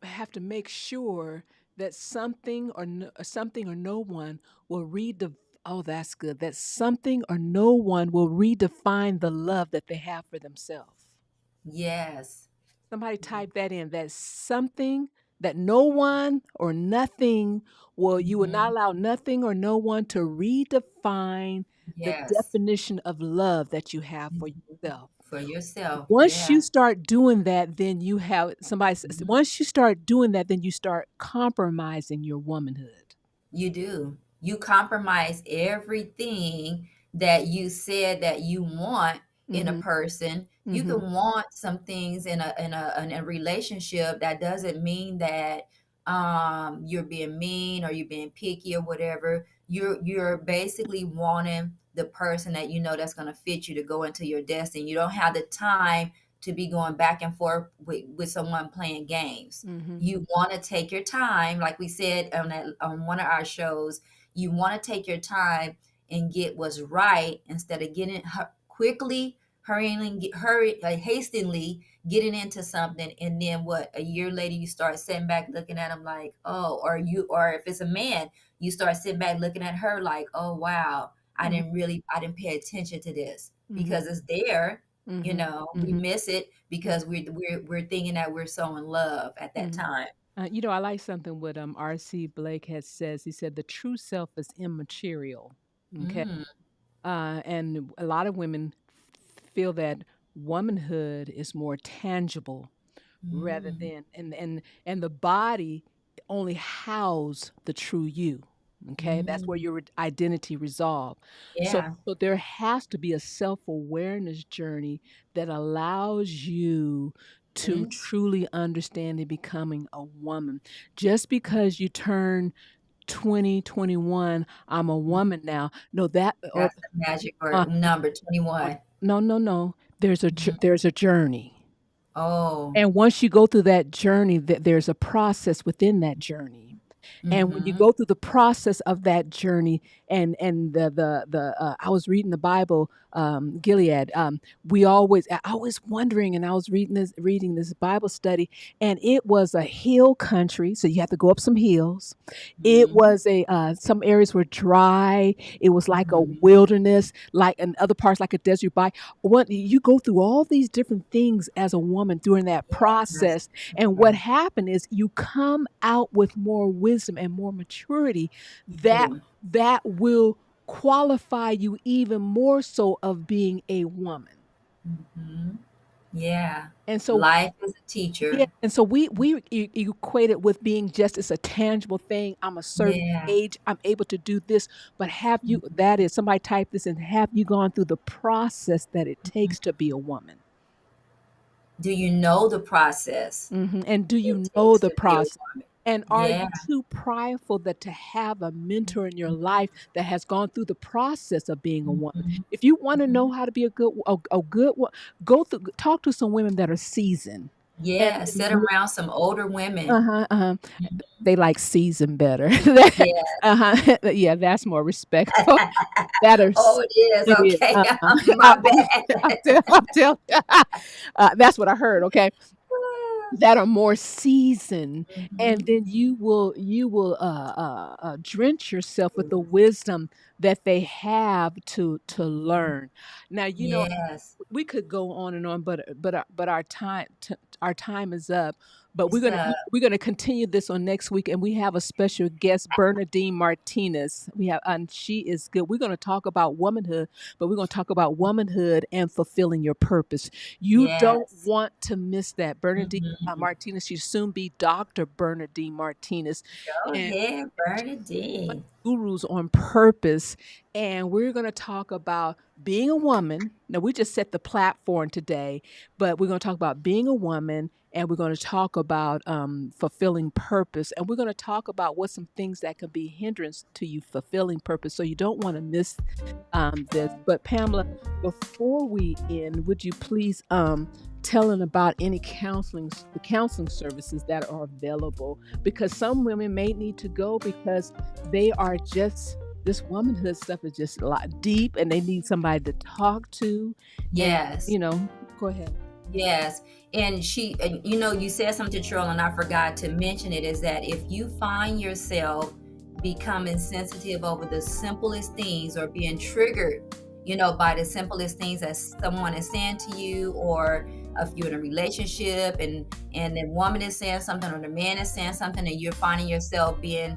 have to make sure that something or no one will oh, that's good. That something or no one will redefine the love that they have for themselves. Yes. Somebody type that in. That something that no one or nothing you will not Mhm. allow nothing or no one to redefine the Yes. definition of love that you have for Mhm. yourself. For yourself. Once Yeah. you start doing that, then you have somebody says, Mhm. once you start doing that, then you start compromising your womanhood. You do. You compromise everything that you said that you want in a Mhm. person. You Mhm. can want some things in a relationship. That doesn't mean that you're being mean or you're being picky or whatever. You're basically wanting the person that you know that's going to fit you to go into your destiny. You don't have the time to be going back and forth with someone playing games. Mhm. You want to take your time, like we said on one of our shows. You want to take your time and get what's right, instead of getting quickly hastily getting into something, and then what, a year later you start sitting back looking at them like, oh, or if it's a man, you start sitting back looking at her like, oh wow, Mhm. I didn't pay attention to this, Mhm. because it's there. Mhm. We Mhm. miss it because we're thinking that we're so in love at that Mhm. time. I like something what R.C. Blake has says. He said the true self is immaterial. Okay, Mm, and a lot of women feel that womanhood is more tangible rather mm, than and the body only house the true you. Okay, that's where mm. your identity resolve. so Yeah. so there has to be a self-awareness journey that allows you to Yes. truly understand and becoming a woman. Just because you turn 2021, I'm a woman now. No, that or That's the magic uh, word, number 21. no. Mhm. There's a journey. Oh, And once you go through that journey, there's a process within that journey. And when you Mhm. go through the process of that journey, and I was reading the Bible, Gilead. I was wondering, and I was reading this Bible study, and it was a hill country, so you have to go up some hills. It Mhm. was some areas were dry. It was like a Mhm. wilderness, like in other parts like a desert. What you go through all these different things as a woman during that Yes. process, and what Mhm. happened is you come out with more wisdom and more maturity You that do. that will qualify you even more so of being a woman. Mhm. Yeah. And so Life is a yeah, teacher. and so we equate it with being just it's a tangible thing. I'm a certain Yeah. age, I'm able to do this, but have you that is somebody type this and have you gone through the process that it Mhm. takes to be a woman? Do you know the process And do it you know takes the to be a process? woman? And are Yeah. you too prideful that to have a mentor in your life that has gone through the process of being a woman? Mhm. If you want to Mhm. know how to be a good one, go through talk to some women that are seasoned. And Yeah, sit then around some older women. uh-huh, uh-huh. Mhm. They like seasoned better. Yeah. Uh-huh. Yeah, that's more respectful. That are Oh, it is, it is. okay. I, My bad. I'll tell that's what I heard. Okay, that are more seasoned, and Mhm. then you will drench yourself with the wisdom that they have to learn. Now Yes. we could go on and on, but our time is up. But It's a we're gonna continue this on next week, and we have a special guest, Bernadine Martinez. We have and she is good. We're gonna talk about womanhood, but we're gonna talk about womanhood and fulfilling your purpose. You don't yes. want to miss that, Bernadine. Mhm. Martinez, she'll soon be Dr. Bernadine Martinez, Go and ahead, Bernadine. gurus on purpose, and we're going to talk about being a woman. Now we just set the platform today, but we're going to talk about being a woman, and we're going to talk about fulfilling purpose, and we're going to talk about what some things that can be hindrance to you fulfilling purpose. So you don't want to miss this. But Pamela, before we end, would you please tell them about any the counseling services that are available? Because some women may need to go because they are just this womanhood stuff is just a lot deep, and they need somebody to talk to. And Yes. go ahead. Yes. And you said something, Cheryl, and I forgot to mention it, is that if you find yourself becoming sensitive over the simplest things or being triggered, by the simplest things that someone is saying to you, or if you're in a relationship and the woman is saying something or the man is saying something, and you're finding yourself being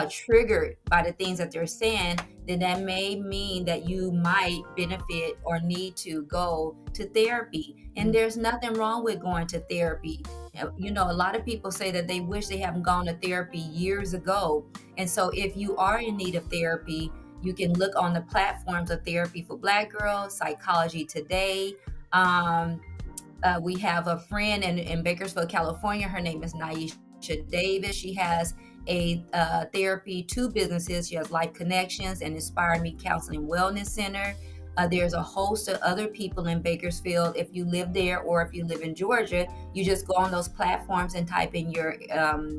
triggered by the things that they're saying, then that may mean that you might benefit or need to go to therapy. And there's nothing wrong with going to therapy. A lot of people say that they wish they haven't gone to therapy years ago. And so if you are in need of therapy, you can look on the platforms of Therapy for Black Girls, Psychology Today. Um, we have a friend in Bakersfield, California. Her name is Naisha Davis. She has a therapy, two businesses. She has Life Connections and Inspire Me Counseling Wellness Center. There's a host of other people in Bakersfield. If you live there or if you live in Georgia, you just go on those platforms and type in your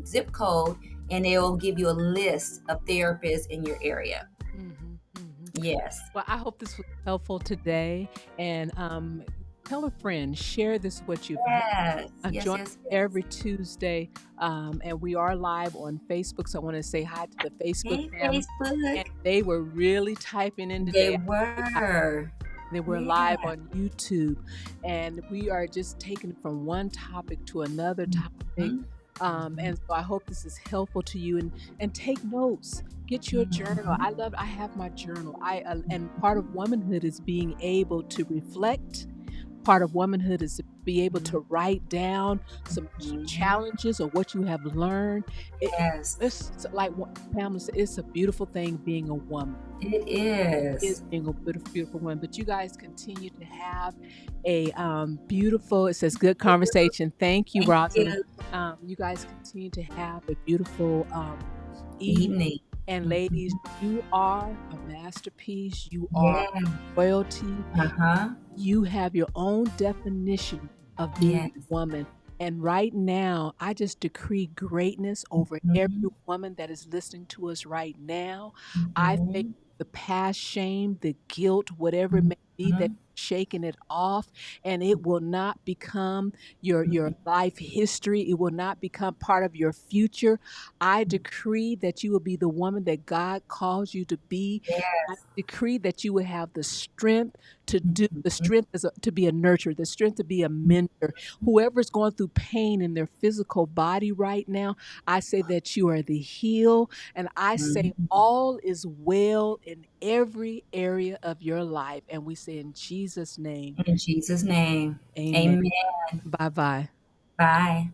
zip code, and it will give you a list of therapists in your area. Hmm. Hmm. Yes. Well, I hope this was helpful today, and tell a friend, share this what you've heard. Yes. Yes. Join Yes. every Yes. Tuesday, and we are live on Facebook. So I want to say hi to the Facebook Hey, family, and Facebook. they were really typing in They today. were. They were live Yeah. on YouTube, and we are just taking it from one topic to another topic. Mhm. And so I hope this is helpful to you, and take notes. Get your journal. Mhm. I have my journal. And part of womanhood is being able to reflect. Part of womanhood is to be able Mhm. to write down some Mhm. challenges or what you have learned. Yes, Like what Pamela said, it's a beautiful thing being a woman. it Is is. being a beautiful woman. But you guys continue to have a beautiful. It says good conversation. Thank you, Thank Rosalind. you. You guys continue to have a beautiful evening. Evening. And ladies, Mhm. you are a masterpiece. You are Yeah. royalty. Uh-huh. You have your own definition of being Yes. a woman. And right now, I just decree greatness over every Mhm. woman that is listening to us right now. I think Mhm. the past shame, the guilt, whatever it may be, that Mhm. shaking it off, and it will not become your life history. It will not become part of your future. I decree that you will be the woman that God calls you to be. I Yes. decree that you will have the strength to do the Mhm. strength to be a nurturer, the strength to be a mentor. Whoever's going through pain in their physical body right now, I say that you are the heal, and I say Mhm. all is well in every area of your life. And we say in Jesus' name, In Jesus' name. amen. Amen. Bye bye. Bye.